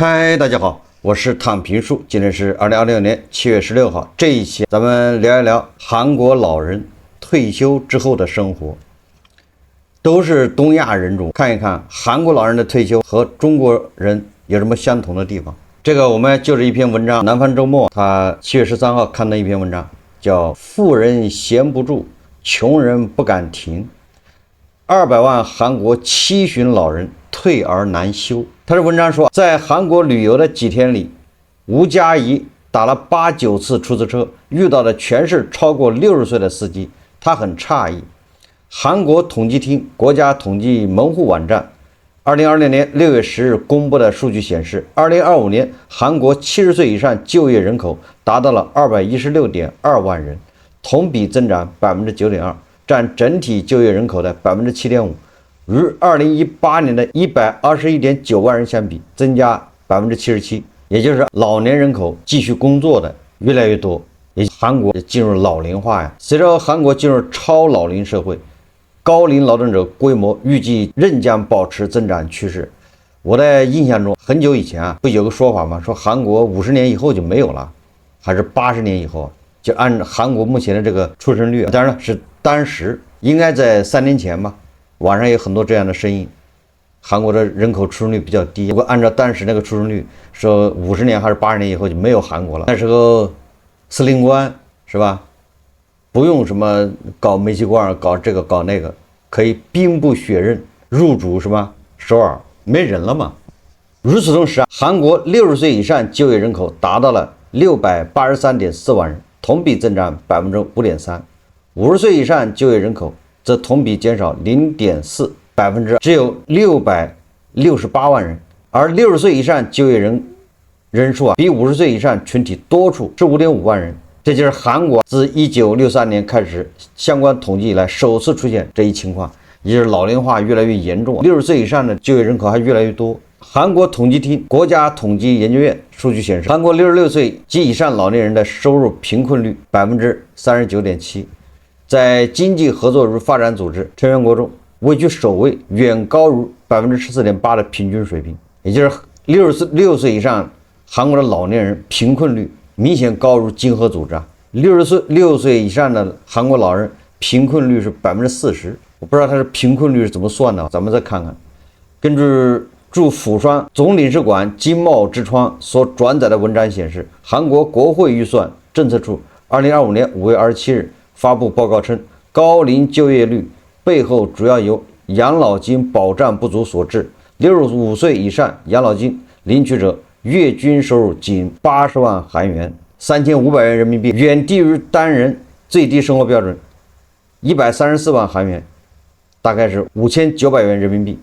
嗨，大家好，我是躺平树，今天是2026年7月16号。这一期咱们聊一聊韩国老人退休之后的生活，都是东亚人种，看一看韩国老人的退休和中国人有什么相同的地方。这个我们就是一篇文章，南方周末他7月13号刊的一篇文章，叫富人闲不住，穷人不敢停，200万韩国七旬老人退而难休。他的文章说，在韩国旅游的几天里，吴佳怡打了8、9次出租车，遇到的全是超过60岁的司机，他很诧异。韩国统计厅国家统计门户网站2020年6月10日公布的数据显示，2025年韩国70岁以上就业人口达到了216.2万人，同比增长 9.2%， 占整体就业人口的 7.5%。与2018年的121.9万人相比，增加 77%， 也就是老年人口继续工作的越来越多，也韩国进入老龄化呀。随着韩国进入超老龄社会，高龄劳动者规模预计仍将保持增长趋势。我的印象中，很久以前不有个说法吗？说韩国50年以后就没有了，还是80年以后？就按韩国目前的这个出生率，当然是当时应该在3年前吧。网上有很多这样的声音，韩国的人口出生率比较低。如果按照当时那个出生率，说50年还是80年以后就没有韩国了。那时候司令官是吧，不用什么搞煤气罐，搞这个搞那个，可以兵不血刃入主什么首尔，没人了嘛。与此同时韩国60岁以上就业人口达到了683.4万人，同比增长 5.3%。50岁以上就业人口则同比减少 0.4%，只有668万人，而60岁以上就业人数比50岁以上群体多出 15.5万人。这就是韩国自1963年开始相关统计以来首次出现这一情况，也就是老龄化越来越严重，60岁以上的就业人口还越来越多。韩国统计厅国家统计研究院数据显示，韩国66岁及以上老年人的收入贫困率 39.7%。在经济合作与发展组织成员国中位居首位，远高于 14.8% 的平均水平。也就是66岁以上韩国的老年人贫困率明显高于经合组织，66岁以上的韩国老人贫困率是 40%。我不知道他的贫困率是怎么算的，咱们再看看。根据驻釜山总领事馆经贸之窗所转载的文章显示，韩国国会预算政策处2025年5月27日发布报告称，高龄就业率背后主要由养老金保障不足所致。65岁以上养老金领取者月均收入仅80万韩元，3500元人民币，远低于单人最低生活标准134万韩元，大概是5900元人民币，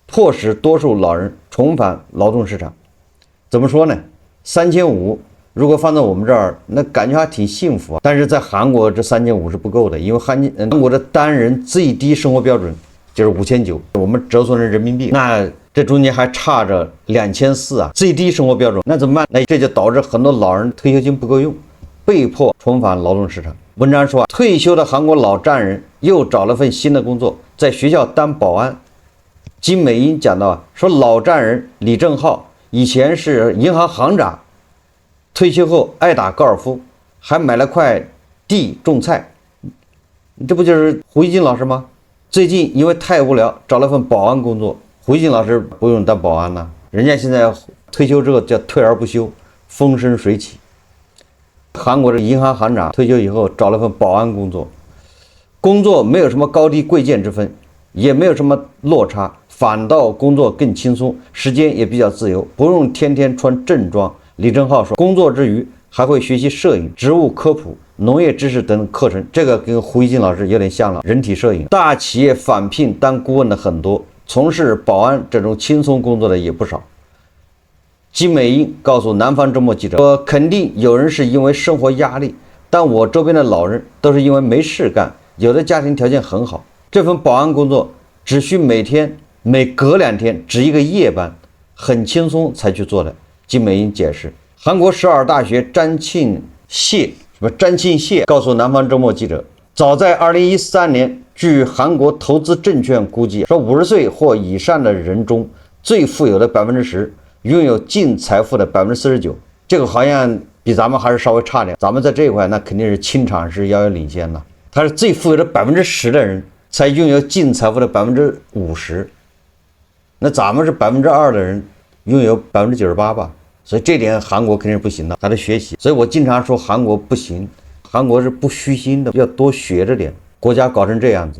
迫使多数老人重返劳动市场。怎么说呢？3500如果放在我们这儿，那感觉还挺幸福啊。但是在韩国这3500是不够的，因为韩国的单人最低生活标准就是5900，我们折算成人民币，那这中间还差着2400啊，最低生活标准，那怎么办？那这就导致很多老人退休金不够用，被迫重返劳动市场。文章说，退休的韩国老丈人又找了份新的工作，在学校当保安。金美英讲到说，老丈人李正浩以前是银行行长，退休后爱打高尔夫，还买了块地种菜。这不就是胡一金老师吗？最近因为太无聊，找了份保安工作。胡一金老师不用当保安了，人家现在退休之后叫退而不休，风生水起。韩国的银行行长退休以后找了份保安工作，工作没有什么高低贵贱之分，也没有什么落差，反倒工作更轻松，时间也比较自由，不用天天穿正装。李正浩说，工作之余还会学习摄影、植物科普、农业知识等课程，这个跟胡一金老师有点像了。人体摄影，大企业返聘当顾问的很多，从事保安这种轻松工作的也不少。金美英告诉南方周末记者说，肯定有人是因为生活压力，但我周边的老人都是因为没事干，有的家庭条件很好。这份保安工作只需每隔2天值一个夜班，很轻松才去做的。金美英解释，韩国首尔大学张庆谢告诉南方周末记者，早在2013年，据韩国投资证券估计，说50岁或以上的人中最富有的10%，拥有净财富的49%，这个好像比咱们还是稍微差点。咱们在这一块那肯定是清场是遥遥领先的，他是最富有的10%的人才拥有净财富的50%，那咱们是2%的人拥有98%吧，所以这点韩国肯定是不行的，他得学习。所以我经常说韩国不行，韩国是不虚心的，要多学着点。国家搞成这样子，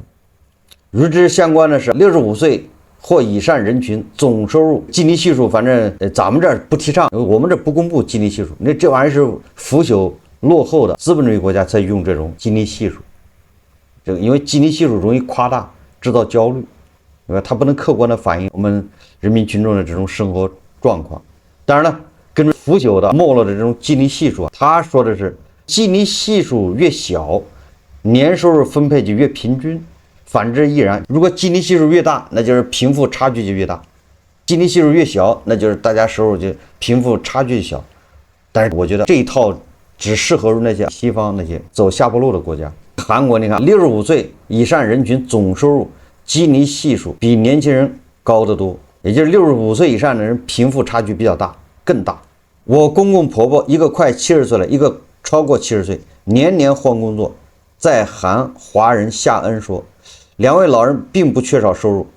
与之相关的是65岁或以上人群总收入基尼系数，反正咱们这儿不提倡，我们这不公布基尼系数，那这玩意儿是腐朽落后的资本主义国家才用这种基尼系数，这个因为基尼系数容易夸大，制造焦虑，对吧？它不能客观的反映我们人民群众的这种生活状况。当然了，跟腐朽的没落的这种基尼系数，他说的是基尼系数越小，年收入分配就越平均。反之亦然，如果基尼系数越大，那就是贫富差距就越大；基尼系数越小，那就是大家收入就贫富差距小。但是我觉得这一套只适合那些西方那些走下坡路的国家。韩国你看，65岁以上人群总收入基尼系数比年轻人高得多，也就是65岁以上的人贫富差距比较大，更大。我公公婆婆一个快70岁了，一个超过70岁，年年换工作。在韩华人夏恩说，两位老人并不缺少收入。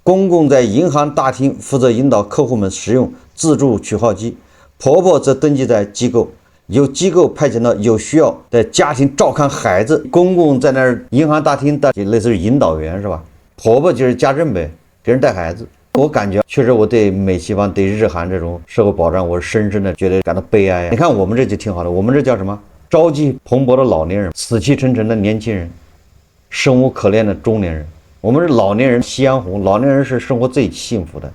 公公在银行大厅负责引导客户们使用自助取号机，婆婆则登记在机构，由机构派遣到有需要的家庭照看孩子。公公在那儿银行大厅当类似于引导员是吧？婆婆就是家政呗，给人带孩子。我感觉确实我对美西方对日韩这种社会保障，我是深深的觉得感到悲哀。你看我们这就挺好的，我们这叫什么？朝气蓬勃的老年人，死气沉沉的年轻人，生无可恋的中年人。我们是老年人夕阳红，老年人是生活最幸福的，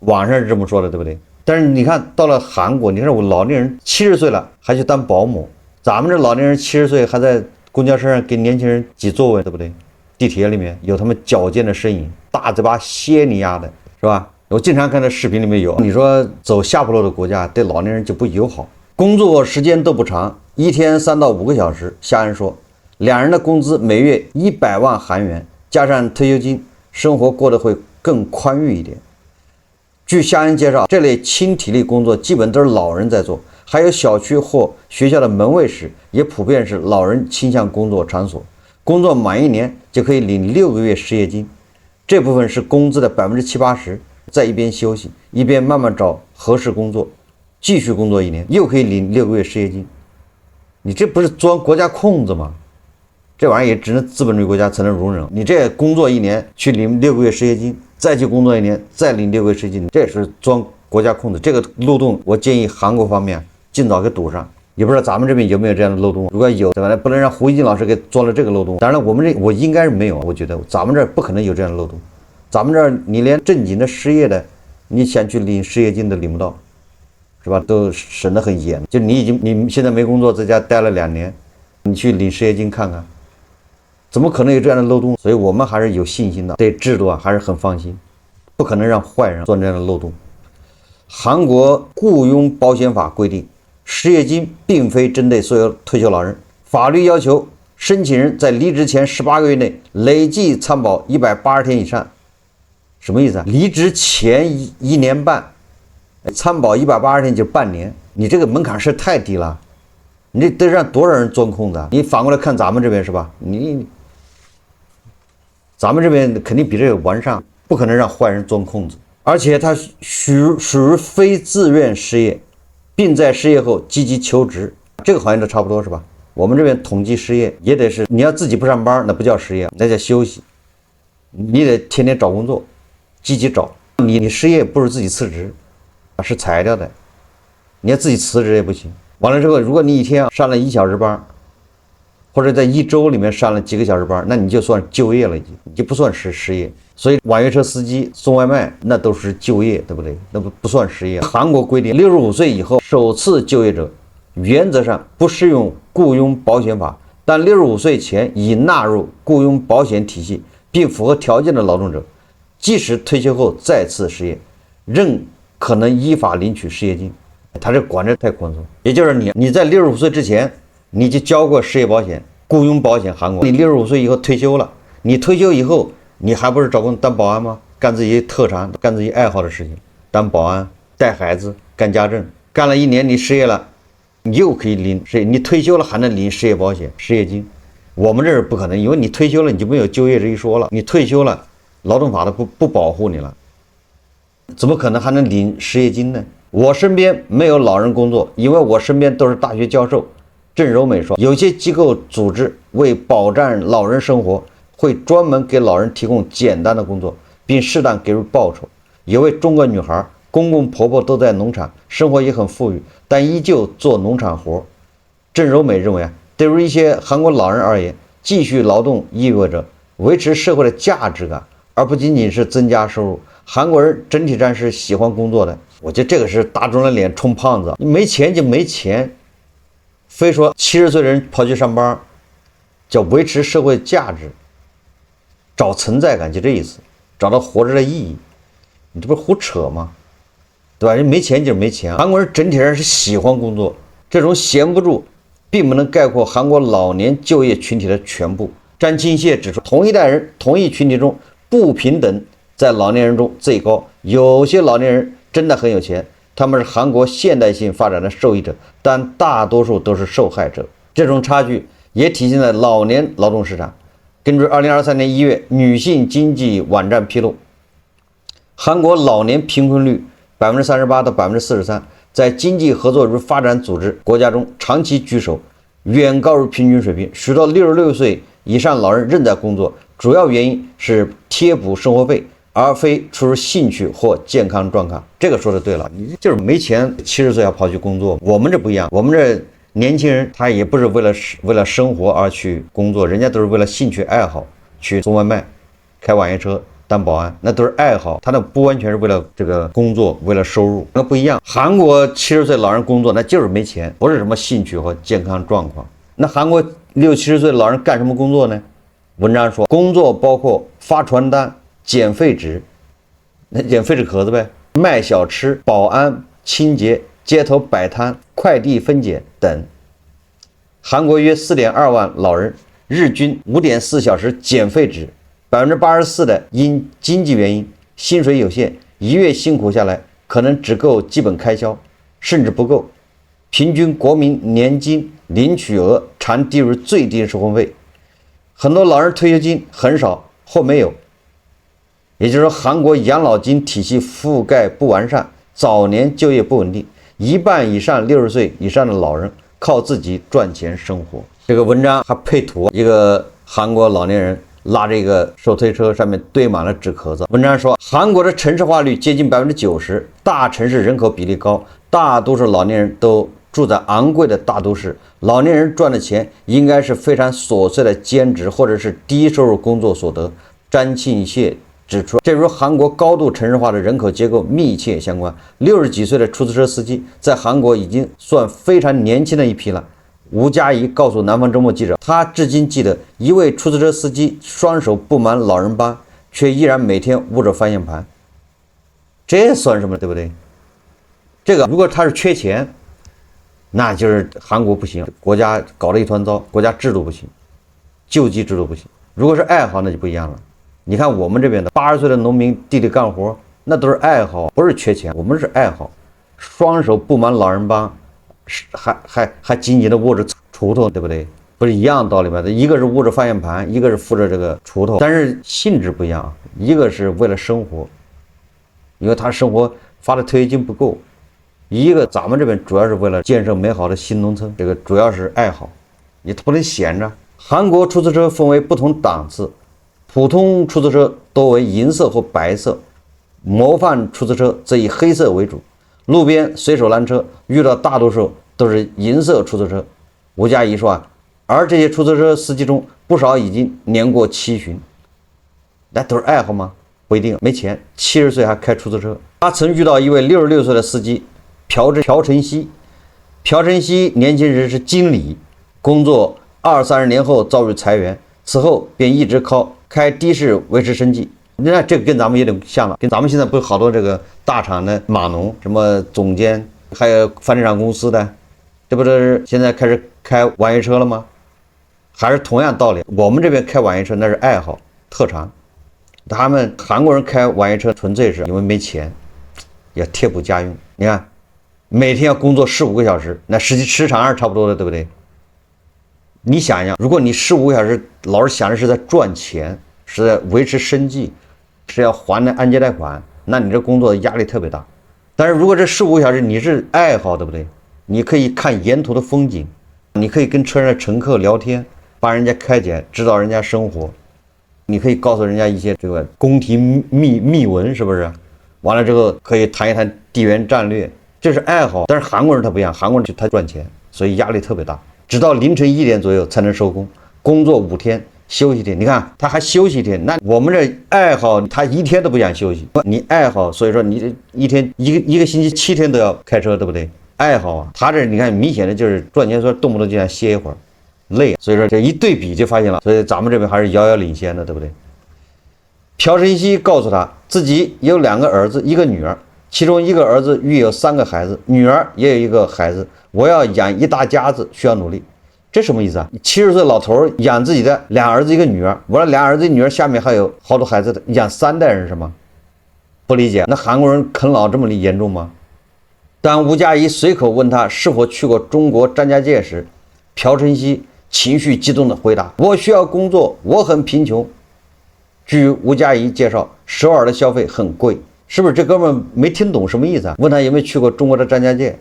网上是这么说的，对不对？但是你看到了韩国，你看我老年人70岁了还去当保姆，咱们这老年人70岁还在公交车上给年轻人挤座位，对不对？地铁里面有他们矫健的身影，大嘴巴歇你丫的，是吧？我经常看这视频里面有，你说走下坡路的国家对老年人就不友好，工作时间都不长，一天3到5个小时。夏恩说，两人的工资每月100万韩元，加上退休金，生活过得会更宽裕一点。据夏恩介绍，这类轻体力工作基本都是老人在做，还有小区或学校的门卫室也普遍是老人倾向工作场所。工作满1年就可以领6个月失业金，这部分是工资的70%-80%，在一边休息一边慢慢找合适工作，继续工作1年，又可以领6个月失业金。你这不是钻国家空子吗？这玩意儿也只能资本主义国家才能容忍。你这工作1年去领6个月失业金，再去工作1年再领6个月失业金，这也是钻国家空子。这个漏洞我建议韩国方面尽早给堵上。也不知道咱们这边有没有这样的漏洞，如果有，对吧？不能让胡一金老师给钻了这个漏洞。当然了，我应该是没有，我觉得咱们这儿不可能有这样的漏洞。咱们这儿你连正经的失业的，你想去领失业金都领不到，是吧？都审得很严。就你现在没工作，在家待了2年，你去领失业金看看，怎么可能有这样的漏洞？所以我们还是有信心的，对制度还是很放心，不可能让坏人钻这样的漏洞。韩国雇佣保险法规定，失业金并非针对所有退休老人，法律要求申请人在离职前18个月内累计参保180天以上。什么意思啊？离职前1年半，参保180天就半年，你这个门槛是太低了，你这得让多少人钻空子？你反过来看咱们这边是吧？咱们这边肯定比这个完善，不可能让坏人钻空子。而且他属于非自愿失业，并在失业后积极求职，这个好像都差不多是吧？我们这边统计失业也得是你要自己不上班，那不叫失业，那叫休息。你得天天找工作，积极找。你失业不是自己辞职，是裁掉的。你要自己辞职也不行。完了之后，如果你一天上了1小时班，或者在1周里面上了几个小时班，那你就算就业了，你就不算是失业。所以网约车司机送外卖那都是就业，对不对？那不算失业。韩国规定65岁以后首次就业者原则上不适用雇佣保险法，但65岁前已纳入雇佣保险体系并符合条件的劳动者，即使退休后再次失业，仍可能依法领取失业金。他这管得太宽松，也就是你在65岁之前你就交过失业保险、雇佣保险。韩国你65岁以后退休了，你退休以后你还不是找工当保安吗？干自己特长、干自己爱好的事情，当保安、带孩子、干家政，干了1年你失业了，你又可以领失业，你退休了还能领失业保险、失业金。我们这是不可能，因为你退休了你就没有就业这一说了，你退休了，劳动法都不保护你了，怎么可能还能领失业金呢？我身边没有老人工作，因为我身边都是大学教授。郑柔美说，有些机构组织为保障老人生活，会专门给老人提供简单的工作，并适当给予报酬。有位中国女孩，公公婆婆都在农场，生活也很富裕，但依旧做农场活。郑柔美认为对于一些韩国老人而言，继续劳动意味着维持社会的价值感，而不仅仅是增加收入。韩国人整体上是喜欢工作的，我觉得这个是打肿了脸充胖子，你没钱就没钱，非说70岁的人跑去上班，叫维持社会价值，找存在感，就这意思，找到活着的意义，你这不是胡扯吗？对吧？人没钱就是没钱。韩国人整体上是喜欢工作，这种闲不住并不能概括韩国老年就业群体的全部。张庆燮指出，同一代人、同一群体中不平等在老年人中最高，有些老年人真的很有钱，他们是韩国现代性发展的受益者，但大多数都是受害者。这种差距也体现在老年劳动市场。根据2023年1月女性经济网站披露，韩国老年贫困率38%到43%，在经济合作与发展组织国家中长期居首，远高于平均水平。许多66岁以上老人仍在工作，主要原因是贴补生活费，而非出于兴趣或健康状况。这个说的对了，你就是没钱，70岁要跑去工作。我们这不一样，我们这年轻人他也不是为了生活而去工作，人家都是为了兴趣爱好去送外卖、开网约车、当保安，那都是爱好，他那不完全是为了这个工作，为了收入，那不一样。韩国70岁老人工作那就是没钱，不是什么兴趣和健康状况。那韩国60、70岁老人干什么工作呢？文章说，工作包括发传单、捡废纸，那捡废纸壳子呗，卖小吃、保安、清洁、街头摆摊、快递分拣等。韩国约4.2万老人，日均5.4小时捡废纸，84%的因经济原因，薪水有限，一月辛苦下来可能只够基本开销，甚至不够。平均国民年金领取额常低于最低生活费，很多老人退休金很少或没有。也就是说，韩国养老金体系覆盖不完善，早年就业不稳定，一半以上60岁以上的老人靠自己赚钱生活。这个文章还配图，一个韩国老年人拉着一个手推车，上面堆满了纸壳子。文章说，韩国的城市化率接近90%，大城市人口比例高，大多数老年人都住在昂贵的大都市，老年人赚的钱应该是非常琐碎的兼职或者是低收入工作所得。张庆燮指出，这与韩国高度城市化的人口结构密切相关。60几岁的出租车司机在韩国已经算非常年轻的一批了。吴佳怡告诉南方周末记者，他至今记得一位出租车司机双手布满老人斑，却依然每天捂着方向盘。这算什么，对不对？这个如果他是缺钱，那就是韩国不行，国家搞了一团糟，国家制度不行，救济制度不行。如果是爱好，那就不一样了。你看我们这边的80岁的农民地里干活，那都是爱好，不是缺钱，我们是爱好。双手布满老人斑，还紧紧的握着锄头，对不对？不是一样的道理吗？一个是握着方向盘，一个是扶着这个锄头，但是性质不一样。一个是为了生活，因为他生活发的退休金不够；一个咱们这边主要是为了建设美好的新农村，这个主要是爱好，你不能闲着。韩国出租车分为不同档次，普通出租车多为银色或白色，模范出租车则以黑色为主。路边随手拦车遇到大多数都是银色出租车。吴佳怡说而这些出租车司机中不少已经年过70，那都是爱好吗？不一定，没钱，70岁还开出租车。他曾遇到一位66岁的司机朴晨熙。朴晨熙年轻时是经理，工作20-30年后遭遇裁员，此后便一直靠开的士维持生计。那这个跟咱们有点像了，跟咱们现在不是好多这个大厂的码农，什么总监，还有房地产公司的，这不是现在开始开网约车了吗？还是同样道理，我们这边开网约车那是爱好特长，他们韩国人开网约车纯粹是因为没钱，要贴补家用。你看每天要工作15个小时，那实际时长是差不多的，对不对？你想想，如果你15个小时老是想着是在赚钱，是在维持生计，是要还那按揭贷款，那你这工作压力特别大。但是如果这15个小时你是爱好，对不对？你可以看沿途的风景，你可以跟车上的乘客聊天，帮人家开解，指导人家生活，你可以告诉人家一些这个宫廷秘闻，是不是？完了之后可以谈一谈地缘战略，这是爱好。但是韩国人他不一样，韩国人他赚钱，所以压力特别大，直到凌晨1点左右才能收工，工作5天，休息1天。你看他还休息1天，那我们这爱好他1天都不想休息。你爱好，所以说你这一天一个星期7天都要开车，对不对？爱好啊，他这你看明显的就是赚钱，说动不动就想歇一会儿，累。所以说这一对比就发现了，所以咱们这边还是遥遥领先的，对不对？朴晨熙告诉他自己有2个儿子1个女儿，其中1个儿子育有3个孩子，女儿也有1个孩子，我要养一大家子，需要努力。这什么意思啊？70岁老头养自己的2儿子1个女儿，完了2儿子1女儿下面还有好多孩子的，养3代人是吗？不理解，那韩国人啃老这么严重吗？当吴佳怡随口问他是否去过中国张家界时，朴晨熙情绪激动地回答：我需要工作，我很贫穷。据吴佳怡介绍，首尔的消费很贵，是不是？这哥们没听懂什么意思啊？问他有没有去过中国的张家界，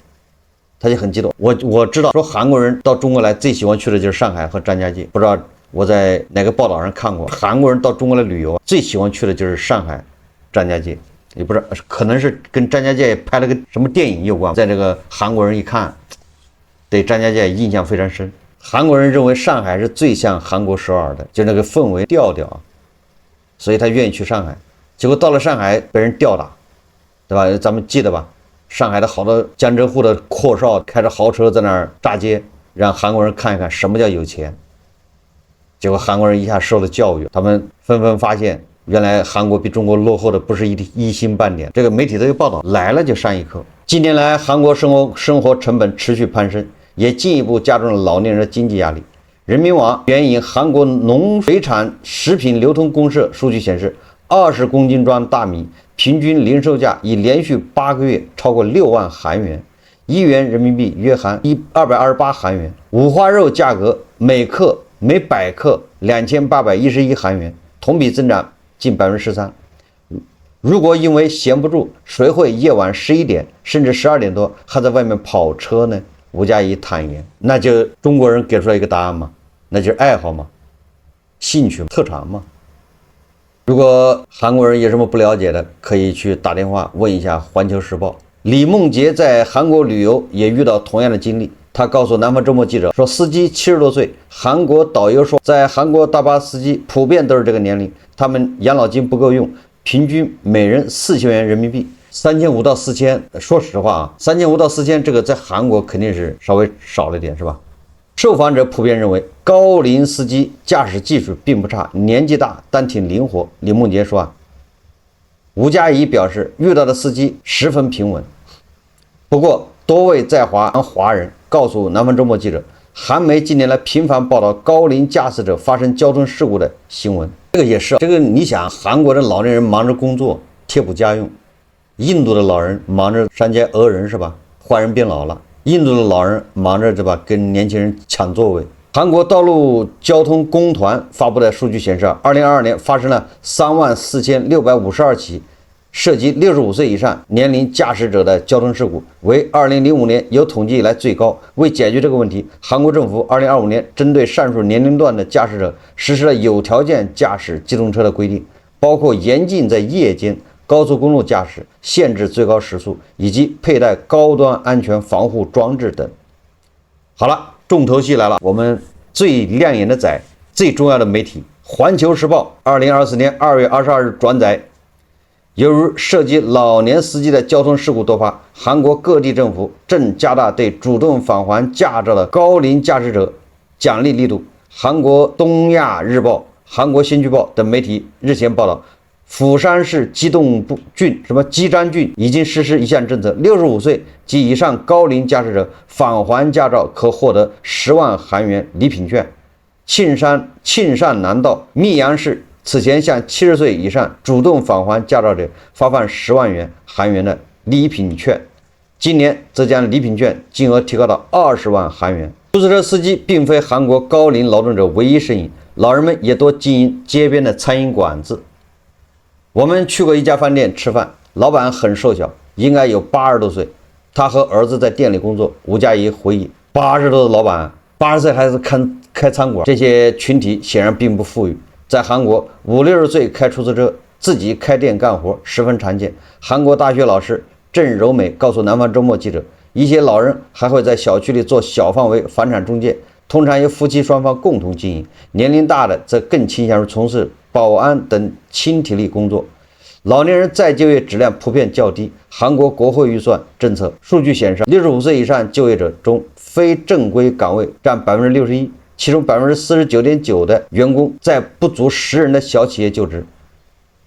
他就很激动。我知道，说韩国人到中国来最喜欢去的就是上海和张家界，不知道我在哪个报道上看过，韩国人到中国来旅游最喜欢去的就是上海、张家界，也不知道可能是跟张家界拍了个什么电影有关，在这个韩国人一看，对张家界印象非常深。韩国人认为上海是最像韩国首尔的，就那个氛围调调，所以他愿意去上海。结果到了上海被人吊打，对吧？咱们记得吧？上海的好多江浙沪的阔少开着豪车在那儿炸街，让韩国人看一看什么叫有钱。结果韩国人一下受了教育，他们纷纷发现原来韩国比中国落后的不是一星半点。这个媒体都有报道，来了就上一课。近年来韩国生活成本持续攀升，也进一步加重了老年人的经济压力。人民网援引韩国农水产食品流通公社数据显示，20公斤装大米平均零售价已连续8个月超过6万韩元，1元人民币约含228韩元。五花肉价格每百克2811韩元，同比增长近13%。如果因为闲不住，谁会夜晚11点甚至12点多还在外面跑车呢？吴佳怡坦言，那就中国人给出来一个答案嘛，那就是爱好嘛，兴趣特长嘛。如果韩国人有什么不了解的，可以去打电话问一下《环球时报》。李梦洁在韩国旅游也遇到同样的经历，他告诉南方周末记者说，司机70多岁，韩国导游说，在韩国大巴司机普遍都是这个年龄，他们养老金不够用，平均每人4000元人民币，3500到4000。说实话啊，3500到4000这个在韩国肯定是稍微少了一点，是吧？受访者普遍认为，高龄司机驾驶技术并不差，年纪大但挺灵活。李梦洁说啊，吴佳怡表示，遇到的司机十分平稳。不过，多位在华人告诉南方周末记者，韩媒近年来频繁报道高龄驾驶者发生交通事故的新闻。这个也是，这个你想，韩国的老年人忙着工作贴补家用，印度的老人忙着山街讹人，是吧？坏人变老了。印度的老人忙着对吧，跟年轻人抢座位。韩国道路交通工团发布的数据显示，2022年发生了34652起涉及65岁以上年龄驾驶者的交通事故，为2005年有统计以来最高。为解决这个问题，韩国政府2025年针对上述年龄段的驾驶者实施了有条件驾驶机动车的规定，包括严禁在夜间高速公路驾驶，限制最高时速，以及佩戴高端安全防护装置等。好了，重头戏来了，我们最亮眼的仔，最重要的媒体《环球时报》2024年2月22日转载，由于涉及老年司机的交通事故多发，韩国各地政府正加大对主动返还驾照的高龄驾驶者奖励力度。韩国东亚日报、韩国新京报等媒体日前报道，釜山市基丹郡已经实施一项政策，65岁及以上高龄驾驶者返还驾照可获得10万韩元礼品券。庆尚南道密阳市此前向70岁以上主动返还驾照者发放10万元韩元的礼品券。今年则将礼品券金额提高到20万韩元。出租车司机并非韩国高龄劳动者唯一身影，老人们也多经营街边的餐饮馆子。我们去过一家饭店吃饭，老板很瘦小，应该有80多岁。他和儿子在店里工作。吴佳怡回忆，80多的老板，80岁还是开餐馆，这些群体显然并不富裕。在韩国，50、60岁开出租车，自己开店干活十分常见。韩国大学老师郑柔美告诉南方周末记者，一些老人还会在小区里做小范围房产中介，通常由夫妻双方共同经营。年龄大的则更倾向于从事保安等轻体力工作。老年人再就业质量普遍较低。韩国国会预算政策数据显示，65岁以上就业者中非正规岗位占61%，其中49.9%的员工在不足10人的小企业就职，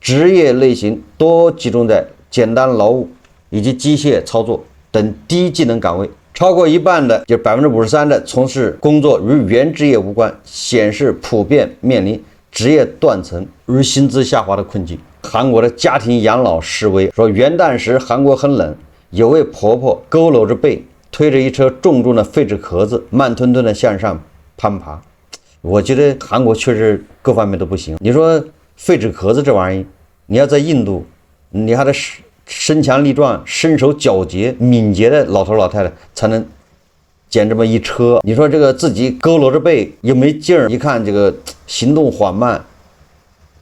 职业类型多集中在简单劳务以及机械操作等低技能岗位。超过一半的，就是53%的从事工作与原职业无关，显示普遍面临职业断层与薪资下滑的困境。韩国的家庭养老示威说，元旦时韩国很冷，有位婆婆佝偻着背，推着一车重重的废纸壳子，慢吞吞地向上攀爬。我觉得韩国确实各方面都不行。你说废纸壳子这玩意儿，你要在印度，你还得身强力壮、身手矫捷、敏捷的老头老太太才能捡这么一车。你说这个自己佝偻着背又没劲儿，一看这个行动缓慢，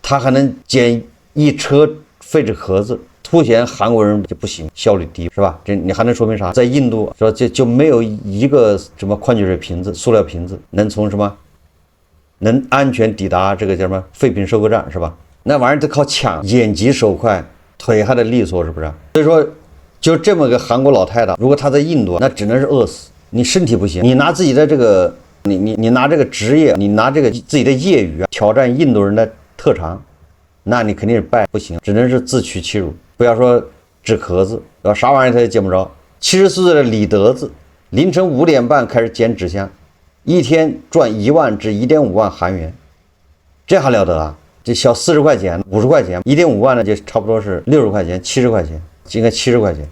他还能捡一车废纸壳子，凸显韩国人就不行，效率低，是吧？这你还能说明啥？在印度说就没有一个什么矿泉水瓶子、塑料瓶子能从什么能安全抵达这个叫什么废品收购站，是吧？那玩意儿得靠抢，眼疾手快，腿还得利索，是不是？所以说，就这么个韩国老太太，如果她在印度，那只能是饿死。你身体不行，你拿自己的这个，你拿这个职业，你拿这个自己的业余挑战印度人的特长，那你肯定是不行，只能是自取其辱。不要说纸壳子，啥玩意儿他也捡不着。70岁的李德子，凌晨5点半开始捡纸箱，一天赚1万至1.5万韩元，这还了得啊！这小40块钱、50块钱，1.5万呢就差不多是60块钱、70块钱，应该70块钱，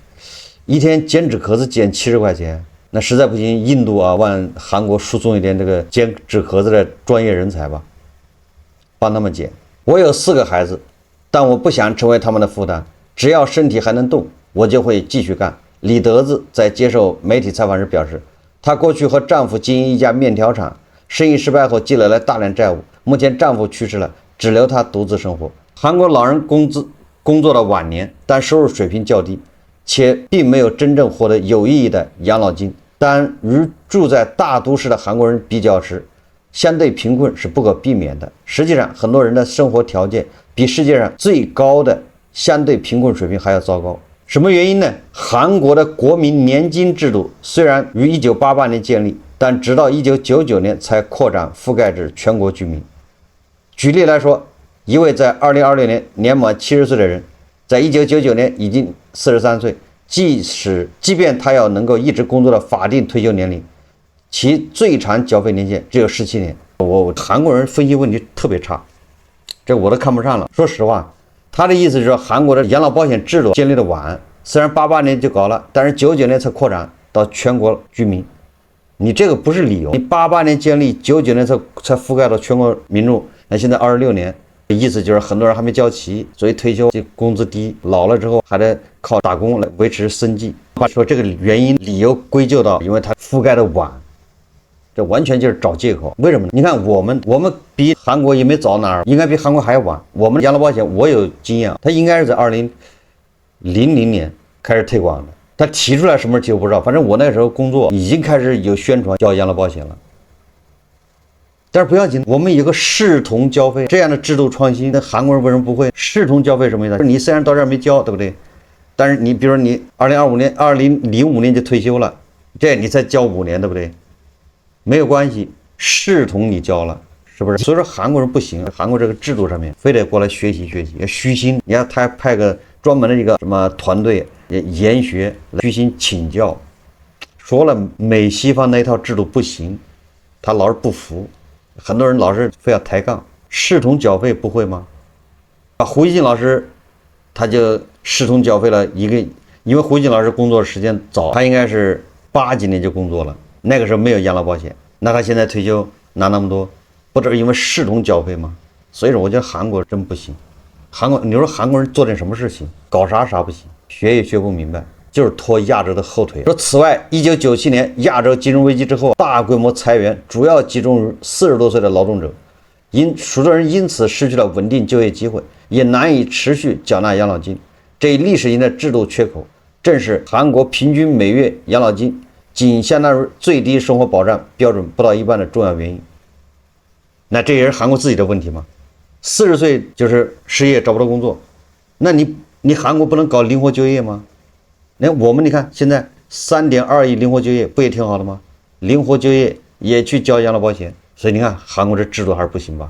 一天捡纸壳子捡70块钱，那实在不行，印度啊往韩国输送一点这个捡纸壳子的专业人才吧，帮他们捡。我有4个孩子，但我不想成为他们的负担，只要身体还能动，我就会继续干。李德子在接受媒体采访时表示，她过去和丈夫经营一家面条厂，生意失败后积累了大量债务，目前丈夫去世了，只留她独自生活。韩国老人工作到晚年，但收入水平较低，且并没有真正获得有意义的养老金。但与住在大都市的韩国人比较时，相对贫困是不可避免的。实际上，很多人的生活条件比世界上最高的相对贫困水平还要糟糕。什么原因呢？韩国的国民年金制度虽然于1988年建立，但直到1999年才扩展覆盖至全国居民。举例来说，一位在2026年年满70岁的人，在1999年已经43岁，即便他要能够一直工作的法定退休年龄，其最长缴费年限只有17年。韩国人分析问题特别差，这我都看不上了。说实话，他的意思是说，韩国的养老保险制度建立的晚，虽然88年就搞了，但是99年才扩展到全国居民。你这个不是理由，你88年建立，99年才覆盖到全国民众，那现在26年，意思就是很多人还没交齐，所以退休工资低，老了之后还得靠打工来维持生计。说这个原因理由归咎到，因为它覆盖的晚。这完全就是找借口。为什么呢？你看我们比韩国也没早哪儿，应该比韩国还晚。我们养老保险我有经验，它应该是在2000年开始推广的。他提出来什么时候提我不知道，反正我那时候工作已经开始有宣传交养老保险了。但是不要紧，我们有个视同交费这样的制度创新，那韩国人为什么不会？视同交费什么意思？你虽然到这儿没交，对不对？但是你比如说你2005年就退休了，这你才交5年，对不对？没有关系，视同你交了，是不是？所以说韩国人不行，韩国这个制度上面非得过来学习，要虚心。你看他还派个专门的一个什么团队研学，虚心请教，说了美西方那一套制度不行，他老是不服，很多人老是非要抬杠。视同缴费不会吗？胡一静老师他就视同缴费了因为胡锦老师工作时间早，他应该是80几年就工作了，那个时候没有养老保险，那他现在退休拿那么多，不就是因为视同交配吗？所以说，我觉得韩国真不行。你说韩国人做点什么事情，搞啥不行，学也学不明白，就是拖亚洲的后腿。说此外，1997年亚洲金融危机之后，大规模裁员，主要集中于40多岁的劳动者，许多人因此失去了稳定就业机会，也难以持续缴纳养老金。这一历史性的制度缺口，正是韩国平均每月养老金仅相当于最低生活保障标准不到一半的重要原因。那这也是韩国自己的问题吗？40岁就是失业找不到工作，那你韩国不能搞灵活就业吗？你看现在3.2亿灵活就业不也挺好的吗？灵活就业也去交养老保险，所以你看韩国这制度还是不行吧？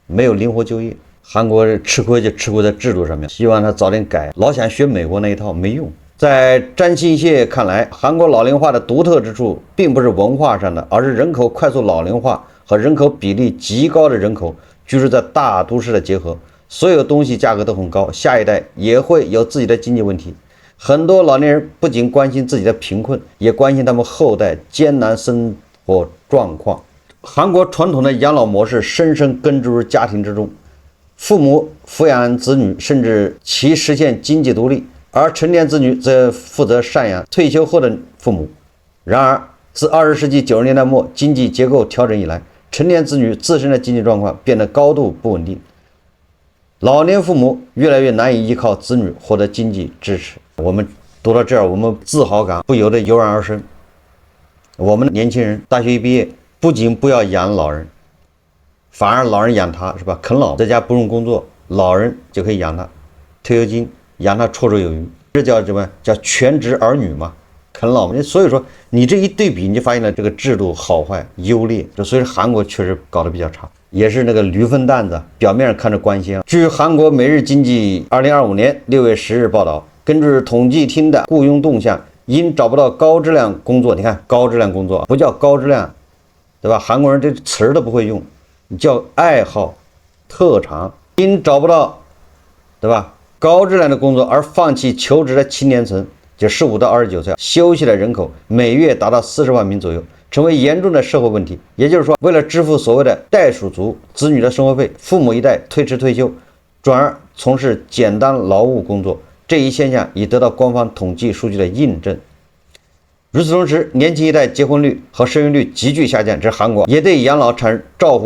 没有灵活就业，韩国吃亏就吃亏在制度上面，希望他早点改，老想学美国那一套没用。在占星蟹看来，韩国老龄化的独特之处并不是文化上的，而是人口快速老龄化和人口比例极高的人口居住在大都市的结合，所有东西价格都很高，下一代也会有自己的经济问题。很多老年人不仅关心自己的贫困，也关心他们后代艰难生活状况。韩国传统的养老模式深深根植于家庭之中，父母抚养子女，甚至其实现经济独立，而成年子女则负责赡养退休后的父母。然而，自20世纪90年代末经济结构调整以来，成年子女自身的经济状况变得高度不稳定，老年父母越来越难以依靠子女获得经济支持。我们读到这儿，我们自豪感不由得油然而生。我们年轻人大学一毕业，不仅不要养老人，反而老人养他，是吧？啃老，在家不用工作，老人就可以养他，退休金养他绰绰有余，这叫什么？叫全职儿女嘛，啃老嘛。所以说，你这一对比，你就发现了这个制度好坏优劣。所以韩国确实搞得比较差，也是那个驴粪蛋子，表面上看着关心。据韩国《每日经济》2025年6月10日报道，根据统计厅的雇佣动向，因找不到高质量工作，你看高质量工作不叫高质量，对吧？韩国人这词儿都不会用，叫爱好、特长。因找不到，对吧？高质量的工作而放弃求职的青年层，就15到29岁，休息的人口每月达到40万名左右，成为严重的社会问题。也就是说，为了支付所谓的袋鼠族子女的生活费，父母一代推迟退休，转而从事简单劳务工作。这一现象已得到官方统计数据的印证。与此同时，年轻一代结婚率和生育率急剧下降，这韩国也对养老照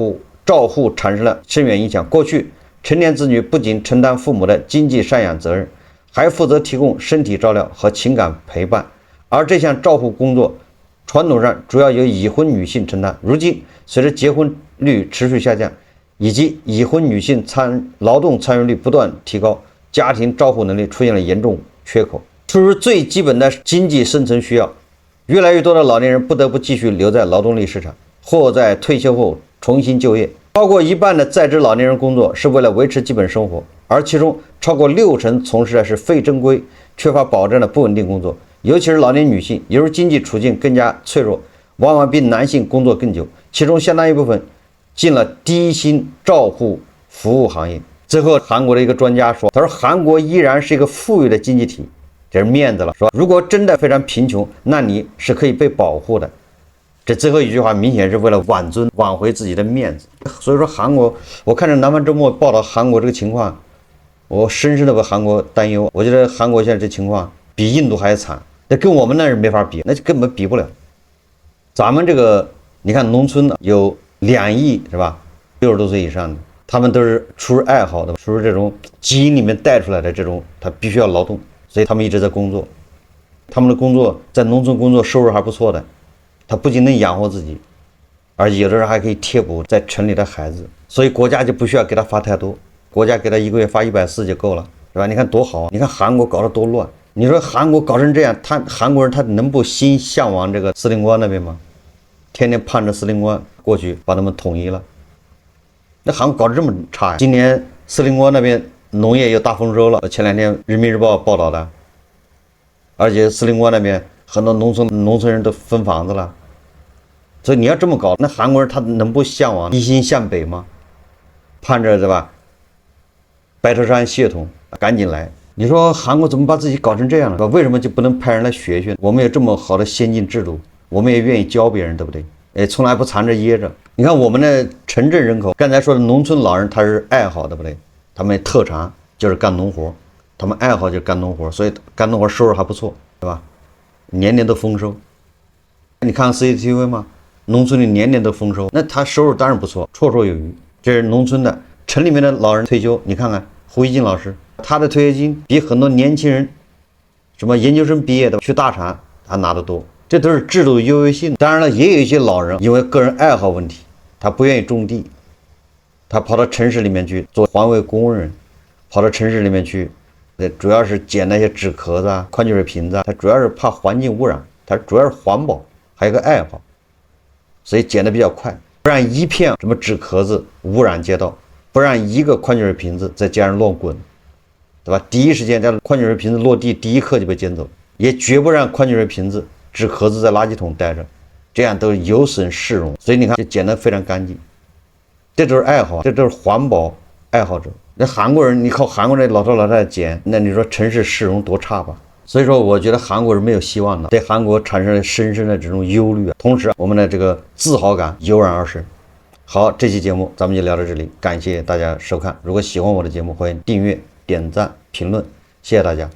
护产生了深远影响。过去，成年子女不仅承担父母的经济赡养责任，还负责提供身体照料和情感陪伴，而这项照护工作传统上主要由已婚女性承担。如今，随着结婚率持续下降，以及已婚女性劳动参与率不断提高，家庭照护能力出现了严重缺口。出于最基本的经济生存需要，越来越多的老年人不得不继续留在劳动力市场，或在退休后重新就业。超过一半的在职老年人工作是为了维持基本生活，而其中超过60%从事的是非正规、缺乏保障的不稳定工作。尤其是老年女性，由于经济处境更加脆弱，往往比男性工作更久，其中相当一部分进了低薪照护服务行业。最后，韩国的一个专家说，他说韩国依然是一个富裕的经济体，这是面子了，说如果真的非常贫穷，那你是可以被保护的。这最后一句话明显是为了挽尊，挽回自己的面子。所以说韩国，我看着南方周末报道韩国这个情况，我深深的为韩国担忧。我觉得韩国现在这情况比印度还惨，那跟我们那是没法比，那就根本比不了。咱们这个你看农村有2亿是吧，60多岁以上的，他们都是出于爱好的，出于这种基因里面带出来的这种，他必须要劳动，所以他们一直在工作。他们的工作在农村工作收入还不错的，他不仅能养活自己，而且有的人还可以贴补在城里的孩子，所以国家就不需要给他发太多，国家给他1个月发140就够了，是吧？你看多好，你看韩国搞得多乱。你说韩国搞成这样，韩国人他能不心向往这个司令官那边吗？天天盼着司令官过去把他们统一了。那韩国搞得这么差呀？今年司令官那边农业又大丰收了，前2天人民日报报道的，而且司令官那边很多农村人都分房子了。所以你要这么搞，那韩国人他能不向往一心向北吗？盼着对吧？白头山血统赶紧来。你说韩国怎么把自己搞成这样了？为什么就不能派人来学学？我们有这么好的先进制度，我们也愿意教别人，对不对？从来不藏着掖着。你看我们的城镇人口，刚才说的农村老人他是爱好，对不对？他们特长就是干农活，他们爱好就是干农活，所以干农活收入还不错，对吧？年年都丰收。你看 CCTV 吗？农村里年年都丰收，那他收入当然不错，绰绰有余。这是农村的，城里面的老人退休，你看看胡一金老师，他的退休金比很多年轻人，什么研究生毕业的去大厂他拿得多，这都是制度优越性。当然了，也有一些老人因为个人爱好问题，他不愿意种地，他跑到城市里面去做环卫工人，跑到城市里面去，主要是捡那些纸壳子啊、矿泉水瓶子啊，他主要是怕环境污染，他主要是环保，还有个爱好。所以捡的比较快，不让一片什么纸壳子污染街道，不让一个矿泉水瓶子在街上乱滚，对吧？第一时间，这矿泉水瓶子落地第一刻就被捡走，也绝不让矿泉水瓶子、纸壳子在垃圾桶待着，这样都有损市容。所以你看，就捡得非常干净，这都是爱好，这都是环保爱好者。那韩国人，你靠韩国这老头老太太捡，那你说城市市容多差吧？所以说，我觉得韩国是没有希望的，对韩国产生了深深的这种忧虑啊。同时，我们的这个自豪感油然而生。好，这期节目咱们就聊到这里，感谢大家收看。如果喜欢我的节目，欢迎订阅、点赞、评论，谢谢大家。